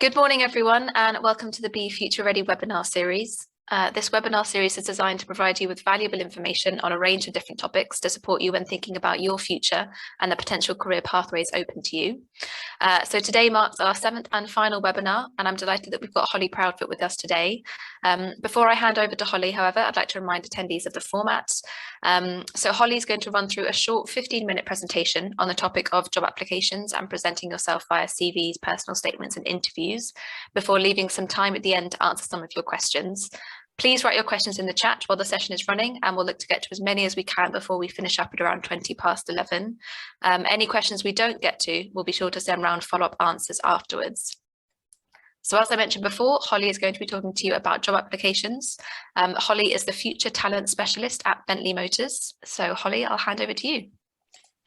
Good morning, everyone, and welcome to the Be Future Ready webinar series. This webinar series is designed to provide you with valuable information on a range of different topics to support you when thinking about your future and the potential career pathways open to you. So today marks our 7th and final webinar, and I'm delighted that we've got Holly Proudfoot with us today. Before I hand over to Holly, however, I'd like to remind attendees of the format. So Holly is going to run through a short 15-minute presentation on the topic of job applications and presenting yourself via CVs, personal statements and interviews, before leaving some time at the end to answer some of your questions. Please write your questions in the chat while the session is running, and we'll look to get to as many as we can before we finish up at around 20 past 11. Any questions we don't get to, we'll be sure to send round follow-up answers afterwards. So as I mentioned before, Holly is going to be talking to you about job applications. Holly is the Future Talent Specialist at Bentley Motors. So Holly, I'll hand over to you.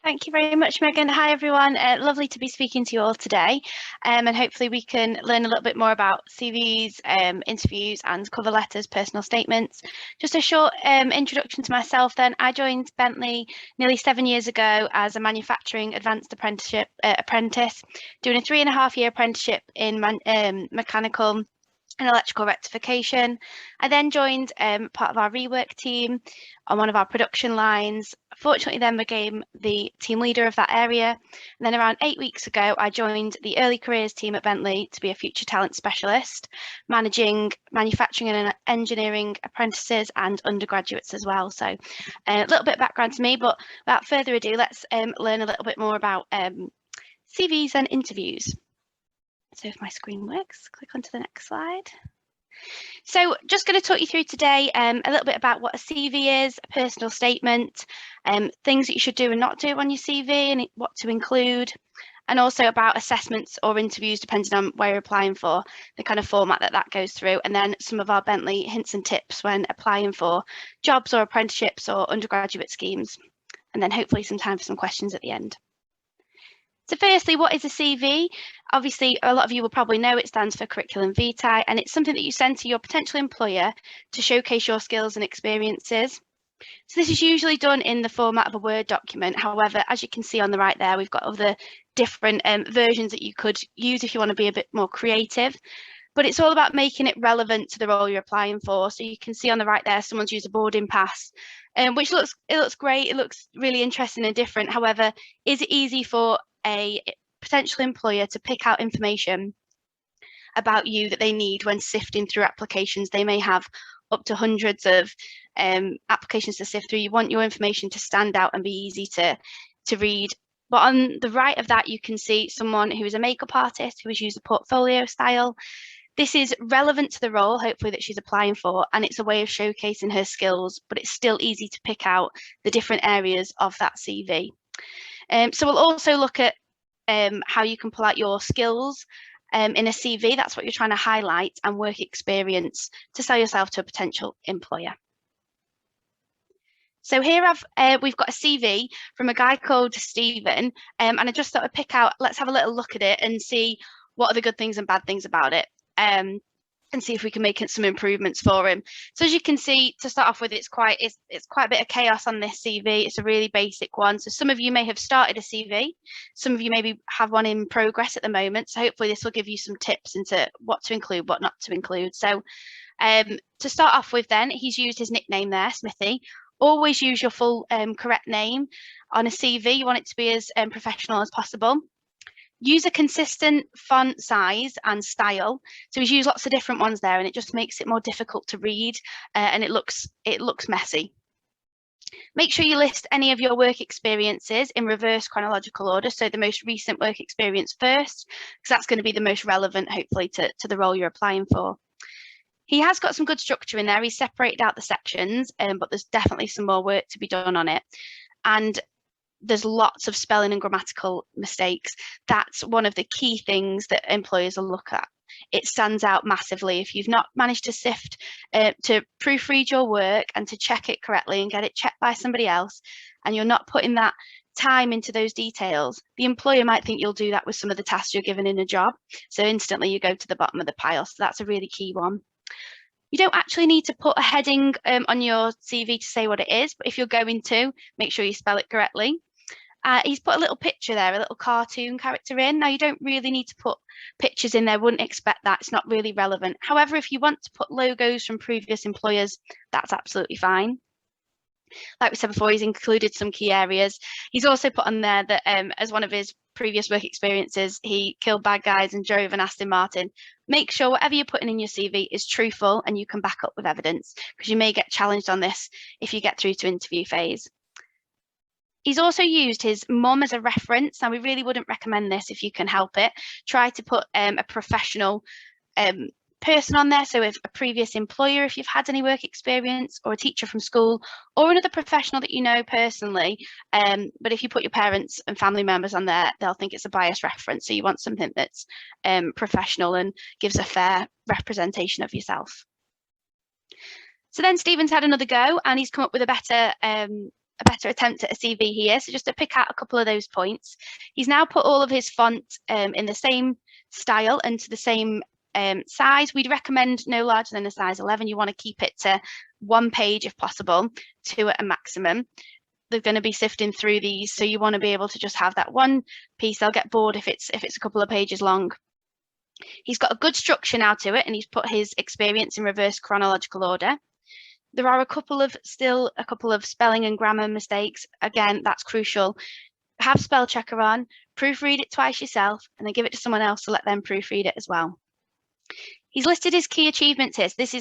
Thank you very much, Megan. Hi, everyone. Lovely to be speaking to you all today. And hopefully we can learn a little bit more about CVs, interviews and cover letters, personal statements. Just a short introduction to myself then. I joined Bentley nearly 7 years ago as a manufacturing advanced apprentice, doing a 3.5-year apprenticeship in mechanical and electrical rectification. I then joined part of our rework team on one of our production lines. Fortunately, then became the team leader of that area. And then around 8 weeks ago, I joined the early careers team at Bentley to be a future talent specialist, managing manufacturing and engineering apprentices and undergraduates as well. So a little bit of background to me, but without further ado, let's learn a little bit more about CVs and interviews. So if my screen works, click onto the next slide. So just going to talk you through today a little bit about what a CV is, a personal statement, things that you should do and not do on your CV and what to include, and also about assessments or interviews depending on where you're applying for, the kind of format that goes through, and then some of our Bentley hints and tips when applying for jobs or apprenticeships or undergraduate schemes, and then hopefully some time for some questions at the end. So firstly, what is a CV? Obviously, a lot of you will probably know it stands for curriculum vitae, and it's something that you send to your potential employer to showcase your skills and experiences. So this is usually done in the format of a Word document. However, as you can see on the right there, we've got other different versions that you could use if you want to be a bit more creative. But it's all about making it relevant to the role you're applying for. So you can see on the right there, someone's used a boarding pass, which looks great. It looks really interesting and different. However, is it easy for a potential employer to pick out information about you that they need when sifting through applications? They may have up to hundreds of applications to sift through. You want your information to stand out and be easy to read. But on the right of that, you can see someone who is a makeup artist who has used a portfolio style. This is relevant to the role, hopefully, that she's applying for, and it's a way of showcasing her skills, but it's still easy to pick out the different areas of that CV. So we'll also look at how you can pull out your skills in a CV. That's what you're trying to highlight, and work experience to sell yourself to a potential employer. So here we've got a CV from a guy called Stephen, and I just thought I'd pick out, let's have a little look at it and see what are the good things and bad things about it. And see if we can make some improvements for him. So as you can see, to start off with, it's quite a bit of chaos on this CV. It's a really basic one. So some of you may have started a CV, some of you maybe have one in progress at the moment. So hopefully this will give you some tips into what to include, what not to include. So to start off with then, he's used his nickname there, Smithy. Always use your full correct name on a CV. You want it to be as professional as possible. Use a consistent font size and style. So he's used lots of different ones there, and it just makes it more difficult to read, and it looks messy. Make sure you list any of your work experiences in reverse chronological order. So the most recent work experience first, because that's going to be the most relevant, hopefully, to the role you're applying for. He has got some good structure in there. He's separated out the sections, but there's definitely some more work to be done on it. And there's lots of spelling and grammatical mistakes. That's one of the key things that employers will look at. It stands out massively. If you've not managed to sift, to proofread your work and to check it correctly and get it checked by somebody else, and you're not putting that time into those details, the employer might think you'll do that with some of the tasks you're given in a job. So instantly you go to the bottom of the pile. So that's a really key one. You don't actually need to put a heading on your CV to say what it is, but if you're going to, make sure you spell it correctly. He's put a little picture there, a little cartoon character in. Now, you don't really need to put pictures in there, wouldn't expect that, it's not really relevant. However, if you want to put logos from previous employers, that's absolutely fine. Like we said before, he's included some key areas. He's also put on there that as one of his previous work experiences, he killed bad guys and drove an Aston Martin. Make sure whatever you're putting in your CV is truthful and you can back up with evidence, because you may get challenged on this if you get through to interview phase. He's also used his mum as a reference. Now, we really wouldn't recommend this if you can help it. Try to put a professional person on there. So if a previous employer, if you've had any work experience, or a teacher from school, or another professional that you know personally. But if you put your parents and family members on there, they'll think it's a biased reference. So you want something that's professional and gives a fair representation of yourself. So then Stephen's had another go and he's come up with a better attempt at a CV here. So just to pick out a couple of those points, he's now put all of his font in the same style and to the same size. We'd recommend no larger than a size 11. You want to keep it to 1 page if possible, 2 at a maximum. They're going to be sifting through these, so you want to be able to just have that one piece. They'll get bored if it's a couple of pages long. He's got a good structure now to it, and he's put his experience in reverse chronological order. There are still a couple of spelling and grammar mistakes. Again, that's crucial. Have spell checker on, proofread it twice yourself, and then give it to someone else to let them proofread it as well. He's listed his key achievements here. So this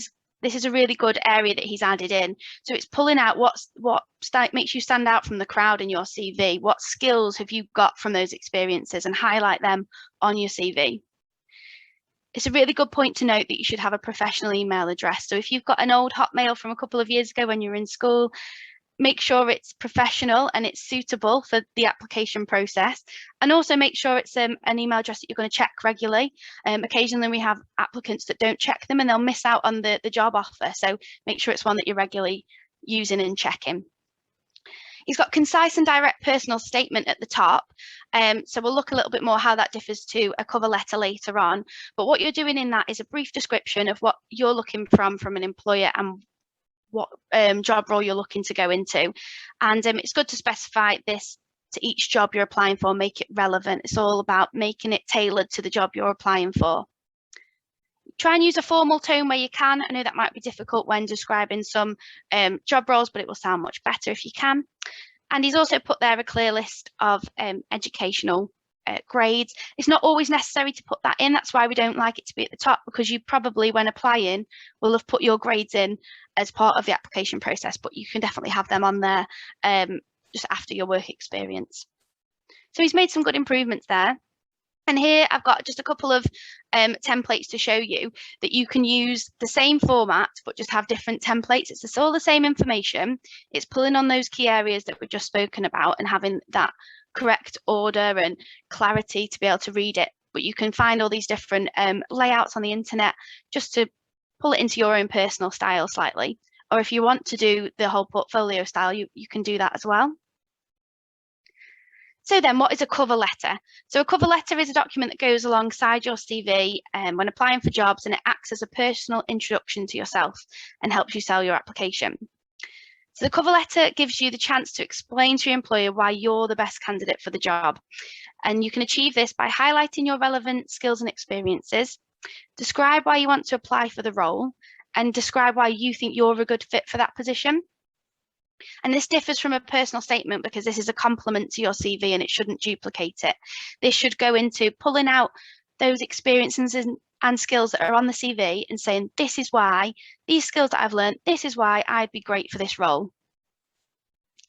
is a really good area that he's added in. So it's pulling out what makes you stand out from the crowd in your CV. What skills have you got from those experiences, and highlight them on your CV. It's a really good point to note that you should have a professional email address. So if you've got an old Hotmail from a couple of years ago when you were in school, make sure it's professional and it's suitable for the application process. And also make sure it's an email address that you're going to check regularly. Occasionally we have applicants that don't check them and they'll miss out on the job offer. So make sure it's one that you're regularly using and checking. He's got concise and direct personal statement at the top. So we'll look a little bit more how that differs to a cover letter later on. But what you're doing in that is a brief description of what you're looking from an employer and what job role you're looking to go into. And it's good to specify this to each job you're applying for, make it relevant. It's all about making it tailored to the job you're applying for. Try and use a formal tone where you can. I know that might be difficult when describing some job roles, but it will sound much better if you can. And he's also put there a clear list of educational grades. It's not always necessary to put that in. That's why we don't like it to be at the top, because you probably, when applying, will have put your grades in as part of the application process, but you can definitely have them on there just after your work experience. So he's made some good improvements there. And here I've got just a couple of templates to show you that you can use the same format, but just have different templates. It's all the same information. It's pulling on those key areas that we've just spoken about and having that correct order and clarity to be able to read it. But you can find all these different layouts on the internet just to pull it into your own personal style slightly. Or if you want to do the whole portfolio style, you can do that as well. So then, what is a cover letter? So a cover letter is a document that goes alongside your CV when applying for jobs, and it acts as a personal introduction to yourself and helps you sell your application. So the cover letter gives you the chance to explain to your employer why you're the best candidate for the job. And you can achieve this by highlighting your relevant skills and experiences, describe why you want to apply for the role, and describe why you think you're a good fit for that position. And this differs from a personal statement because this is a compliment to your CV and it shouldn't duplicate it. This should go into pulling out those experiences and skills that are on the CV and saying, this is why, these skills that I've learned, this is why I'd be great for this role.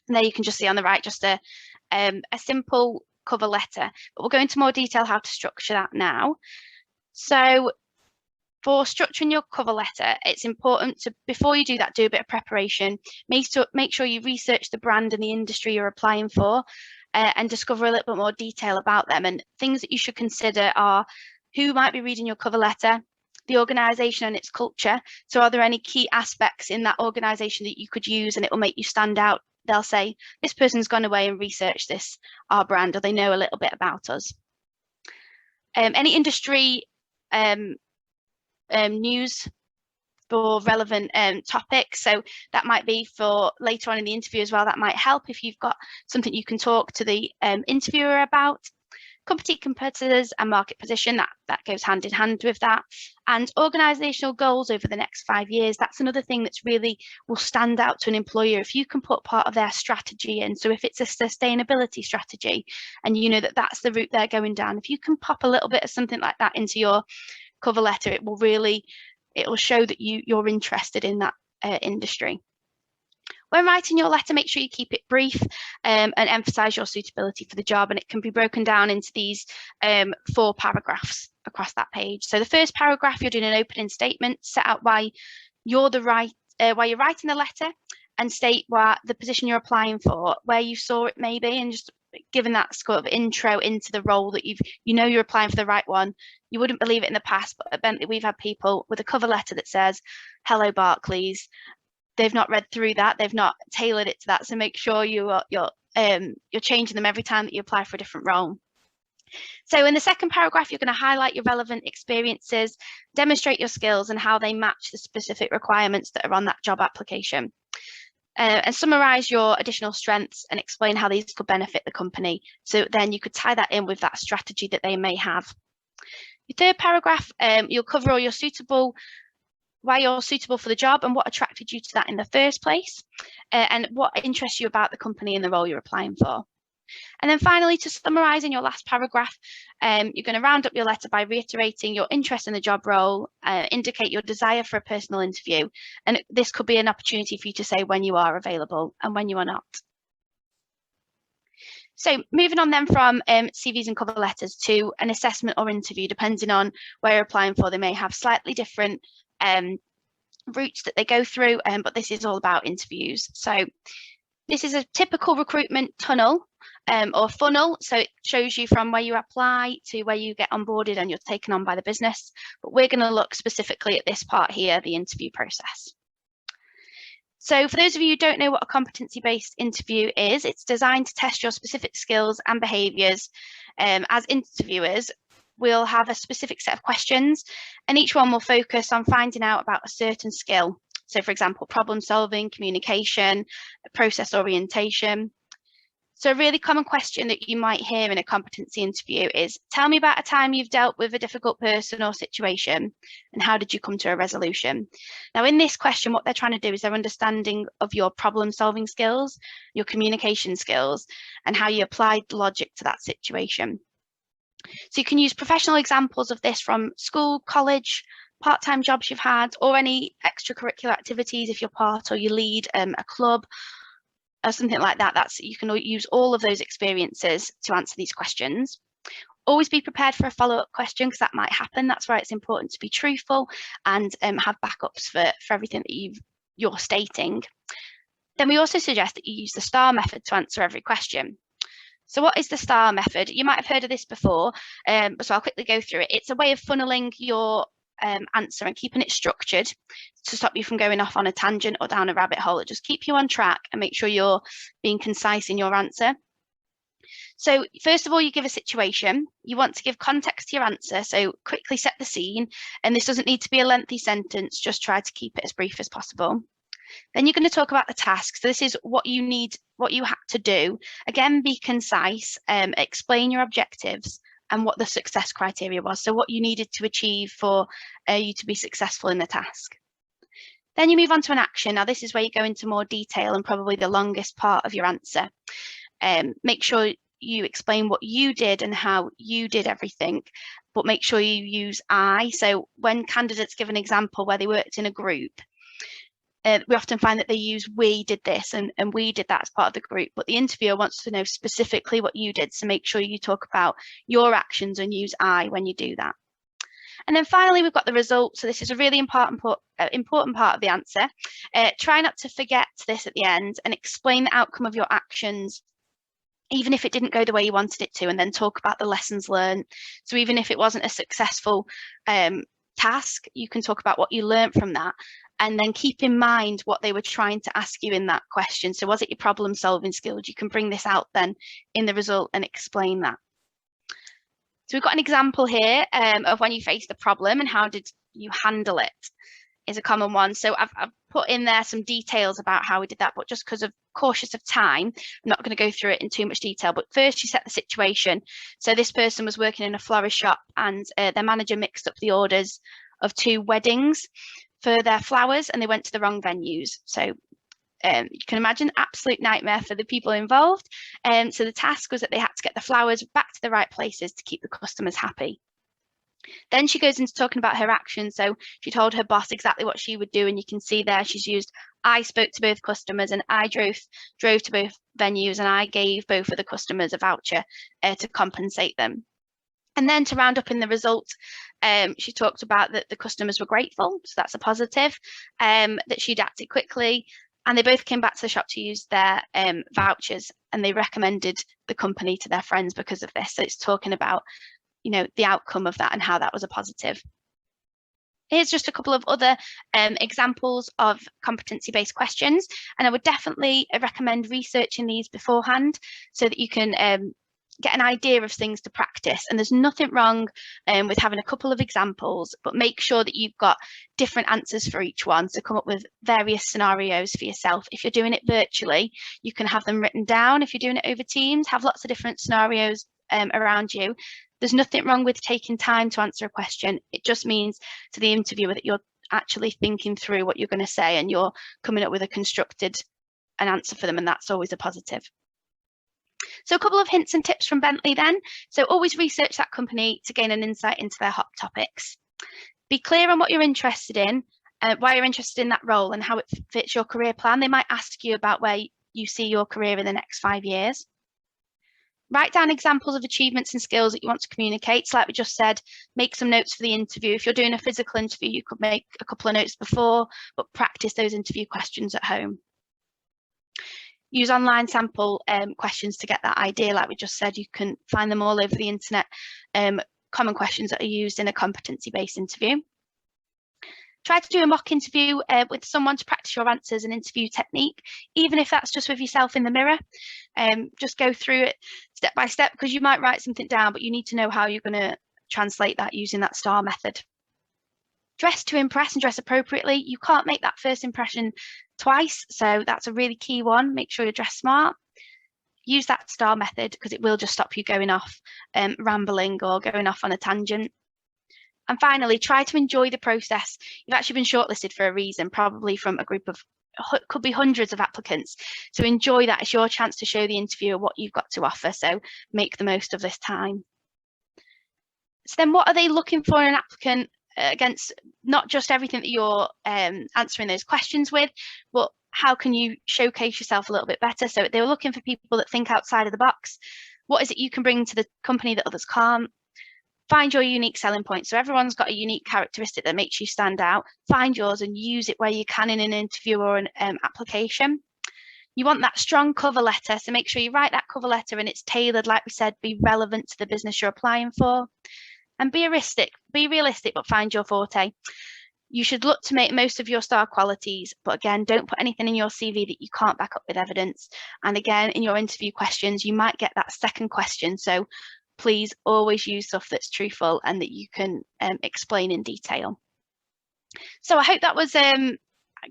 And there you can just see on the right, just a simple cover letter, but we'll go into more detail how to structure that now. So for structuring your cover letter, it's important to, before you do that, do a bit of preparation. Make sure you research the brand and the industry you're applying for and discover a little bit more detail about them. And things that you should consider are who might be reading your cover letter, the organisation and its culture. So are there any key aspects in that organisation that you could use and it will make you stand out? They'll say, this person's gone away and researched this, our brand, or they know a little bit about us. Any industry news for relevant topics. So that might be for later on in the interview as well. That might help if you've got something you can talk to the interviewer about. Competitors and market position, that goes hand in hand with that. And organisational goals over the next 5 years, that's another thing that's really will stand out to an employer if you can put part of their strategy in. So if it's a sustainability strategy and you know that that's the route they're going down, if you can pop a little bit of something like that into your cover letter, it will show that you're interested in that industry. When writing your letter, make sure you keep it brief and emphasise your suitability for the job, and it can be broken down into these 4 paragraphs across that page. So the first paragraph, you're doing an opening statement, set out why you're why you're writing the letter, and state why the position you're applying for, where you saw it maybe, and just given that sort of intro into the role that you're applying for the right one. You wouldn't believe it in the past, but at Bentley we've had people with a cover letter that says, "Hello Barclays." They've not read through that, they've not tailored it to that. So make sure you're changing them every time that you apply for a different role. So in the second paragraph, you're going to highlight your relevant experiences, demonstrate your skills and how they match the specific requirements that are on that job application. And summarise your additional strengths and explain how these could benefit the company. So then you could tie that in with that strategy that they may have. Your third paragraph, you'll cover all why you're suitable for the job and what attracted you to that in the first place, and what interests you about the company and the role you're applying for. And then finally, to summarise in your last paragraph, you're going to round up your letter by reiterating your interest in the job role, indicate your desire for a personal interview, and this could be an opportunity for you to say when you are available and when you are not. So moving on then from CVs and cover letters to an assessment or interview, depending on where you're applying for, they may have slightly different routes that they go through, but this is all about interviews. So this is a typical recruitment tunnel or funnel. So it shows you from where you apply to where you get onboarded and you're taken on by the business. But we're going to look specifically at this part here, the interview process. So for those of you who don't know what a competency-based interview is, it's designed to test your specific skills and behaviours. As interviewers, we'll have a specific set of questions, and each one will focus on finding out about a certain skill. So for example, problem solving, communication, process orientation. So a really common question that you might hear in a competency interview is, tell me about a time you've dealt with a difficult person or situation, and how did you come to a resolution? Now in this question, what they're trying to do is their understanding of your problem solving skills, your communication skills, and how you applied logic to that situation. So you can use professional examples of this from school, college, part-time jobs you've had, or any extracurricular activities if you're part or you lead a club or something like that. You can use all of those experiences to answer these questions. Always be prepared for a follow-up question, because that might happen. That's why it's important to be truthful and have backups for everything that you're stating. Then we also suggest that you use the STAR method to answer every question. So what is the STAR method? You might have heard of this before, so I'll quickly go through it. It's a way of funneling your answer and keeping it structured to stop you from going off on a tangent or down a rabbit hole. It just keep you on track and make sure you're being concise in your answer. So first of all, you give a situation. You want to give context to your answer, so quickly set the scene. And this doesn't need to be a lengthy sentence, just try to keep it as brief as possible. Then you're going to talk about the task. So this is what you had to do. Again, be concise, explain your objectives and what the success criteria was. So what you needed to achieve for you to be successful in the task. Then you move on to an action. Now this is where you go into more detail and probably the longest part of your answer. Make sure you explain what you did and how you did everything, but make sure you use I. So when candidates give an example where they worked in a group, we often find that they use we did this and we did that as part of the group, but the interviewer wants to know specifically what you did. So make sure you talk about your actions and use I when you do that. And then finally, we've got the result. So this is a really important part of the answer. Try not to forget this at the end and explain the outcome of your actions, even if it didn't go the way you wanted it to, and then talk about the lessons learned. So even if it wasn't a successful task, you can talk about what you learned from that. And then keep in mind what they were trying to ask you in that question. So was it your problem solving skills? You can bring this out then in the result and explain that. So we've got an example here of when you faced a problem and how did you handle it. is a common one. So I've put in there some details about how we did that, but just because of cautious of time, I'm not going to go through it in too much detail. But first, you set the situation. So this person was working in a florist shop, and their manager mixed up the orders of 2 weddings for their flowers, and they went to the wrong venues. So you can imagine, absolute nightmare for the people involved. So the task was that they had to get the flowers back to the right places to keep the customers happy. Then she goes into talking about her actions. So she told her boss exactly what she would do, and you can see there she's used, I spoke to both customers, and I drove to both venues, and I gave both of the customers a voucher to compensate them. And then to round up in the result, she talked about that the customers were grateful, so that's a positive, that she'd acted quickly, and they both came back to the shop to use their vouchers, and they recommended the company to their friends because of this. So it's talking about, you know, the outcome of that and how that was a positive. Here's just a couple of other examples of competency-based questions, and I would definitely recommend researching these beforehand so that you can get an idea of things to practice. And there's nothing wrong with having a couple of examples, but make sure that you've got different answers for each one. So come up with various scenarios for yourself. If you're doing it virtually, you can have them written down. If you're doing it over Teams, have lots of different scenarios around you. There's nothing wrong with taking time to answer a question. It just means to the interviewer that you're actually thinking through what you're going to say, and you're coming up with a constructed an answer for them, and that's always a positive. So a couple of hints and tips from Bentley then. So always research that company to gain an insight into their hot topics. Be clear on what you're interested in, why you're interested in that role and how it fits your career plan. They might ask you about where you see your career in the next 5 years. Write down examples of achievements and skills that you want to communicate. So like we just said, make some notes for the interview. If you're doing a physical interview, you could make a couple of notes before, but practice those interview questions at home. Use online sample questions to get that idea. Like we just said, you can find them all over the internet, common questions that are used in a competency-based interview. Try to do a mock interview with someone to practice your answers and interview technique, even if that's just with yourself in the mirror. Just go through it step by step, because you might write something down, but you need to know how you're going to translate that using that STAR method. Dress to impress and dress appropriately. You can't make that first impression twice, so that's a really key one. Make sure you're dressed smart. Use that STAR method because it will just stop you going off rambling or going off on a tangent. And finally, try to enjoy the process. You've actually been shortlisted for a reason, probably from a group of, could be hundreds of applicants. So enjoy that. It's your chance to show the interviewer what you've got to offer. So make the most of this time. So then what are they looking for in an applicant against not just everything that you're answering those questions with, but how can you showcase yourself a little bit better? So they were looking for people that think outside of the box. What is it you can bring to the company that others can't? Find your unique selling point. So everyone's got a unique characteristic that makes you stand out. Find yours and use it where you can in an interview or an application. You want that strong cover letter. So make sure you write that cover letter and it's tailored, like we said, be relevant to the business you're applying for. And be realistic, but find your forte. You should look to make most of your STAR qualities, but again, don't put anything in your CV that you can't back up with evidence. And again, in your interview questions, you might get that second question. So please always use stuff that's truthful and that you can explain in detail. So I hope that was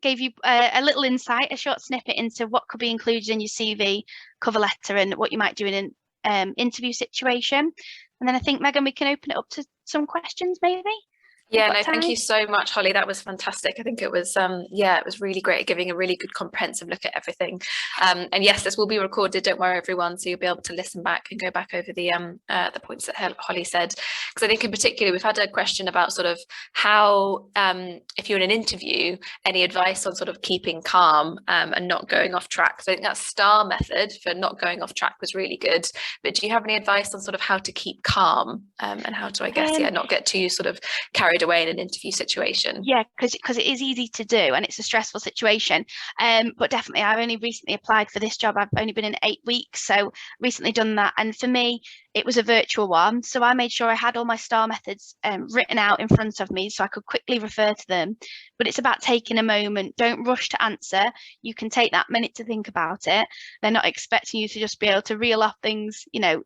gave you a little insight, a short snippet into what could be included in your CV, cover letter, and what you might do in an interview situation. And then I think, Megan, we can open it up to some questions maybe. Yeah, no, thank you so much, Holly. That was fantastic. I think it was, yeah, it was really great, giving a really good comprehensive look at everything. And yes, this will be recorded. Don't worry, everyone. So you'll be able to listen back and go back over the points that Holly said. Because I think in particular, we've had a question about sort of how, if you're in an interview, any advice on sort of keeping calm and not going off track. So I think that STAR method for not going off track was really good. But do you have any advice on sort of how to keep calm and how to, I guess, yeah, not get too sort of carried away in an interview situation? Yeah, because it is easy to do and it's a stressful situation. But definitely, I've only recently applied for this job. I've only been in 8 weeks, so recently done that. And for me, it was a virtual one. So I made sure I had all my STAR methods written out in front of me so I could quickly refer to them. But it's about taking a moment. Don't rush to answer. You can take that minute to think about it. They're not expecting you to just be able to reel off things, you know,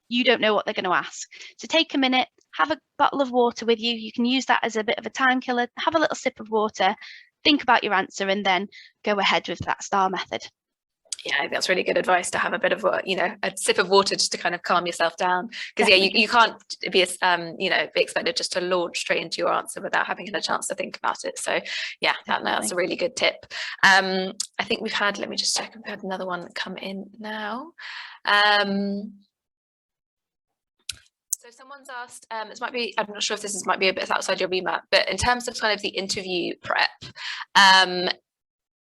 you don't know what they're going to ask. So take a minute, have a bottle of water with you. You can use that as a bit of a time killer. Have a little sip of water, think about your answer, and then go ahead with that STAR method. Yeah, I think that's really good advice, to have a bit of a sip of water just to kind of calm yourself down, because you can't be be expected just to launch straight into your answer without having had a chance to think about it. So yeah, that's a really good tip. I think we've had, let me just check, we've had another one come in now. So someone's asked, this might be, I'm not sure if this might be a bit outside your remit, but in terms of kind of the interview prep,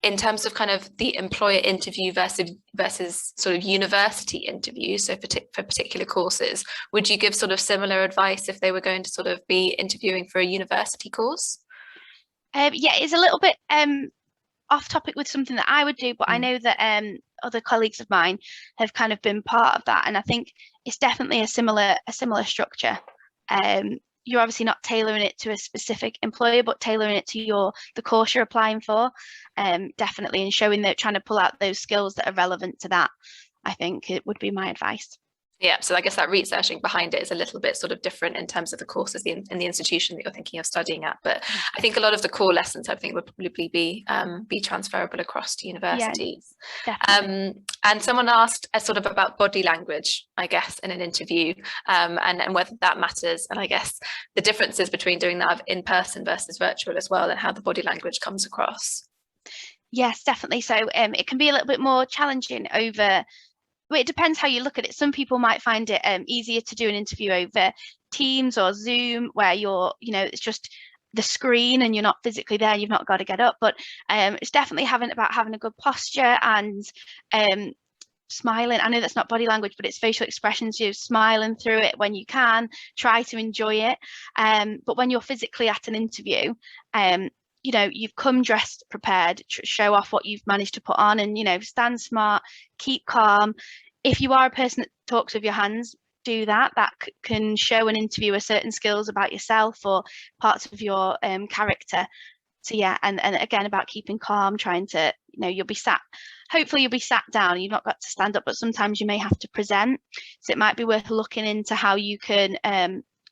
in terms of kind of the employer interview versus sort of university interview, so for particular courses, would you give sort of similar advice if they were going to sort of be interviewing for a university course? Yeah, it's a little bit off topic with something that I would do, but I know that other colleagues of mine have kind of been part of that, and I think it's definitely a similar structure. You're obviously not tailoring it to a specific employer, but tailoring it to the course you're applying for, definitely, and showing that, trying to pull out those skills that are relevant to that. I think it would be my advice. Yeah, so I guess that researching behind it is a little bit sort of different in terms of the courses in the institution that you're thinking of studying at. But I think a lot of the core lessons, I think, would probably be transferable across to universities. Yeah, and someone asked sort of about body language, I guess, in an interview, and whether that matters, and I guess the differences between doing that in person versus virtual as well, and how the body language comes across. Yes, definitely. So it can be a little bit more challenging over. Well, it depends how you look at it. Some people might find it easier to do an interview over Teams or Zoom, where it's just the screen and you're not physically there. You've not got to get up. But it's definitely about having a good posture and smiling. I know that's not body language, but it's facial expressions. You're smiling through it when you can. Try to enjoy it. But when you're physically at an interview, you've come dressed, prepared, show off what you've managed to put on, and, stand smart, keep calm. If you are a person that talks with your hands, do that. That can show an interviewer certain skills about yourself or parts of your character. So yeah, and again, about keeping calm, trying to, hopefully you'll be sat down, you've not got to stand up, but sometimes you may have to present. So it might be worth looking into how you can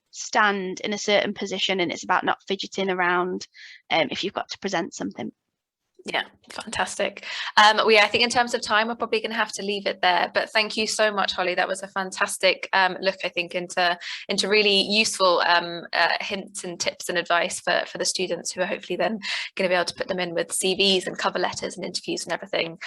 stand in a certain position, and it's about not fidgeting around if you've got to present something. Yeah, fantastic. I think in terms of time, we're probably going to have to leave it there. But thank you so much, Holly. That was a fantastic look, I think, into really useful hints and tips and advice for the students who are hopefully then going to be able to put them in with CVs and cover letters and interviews and everything.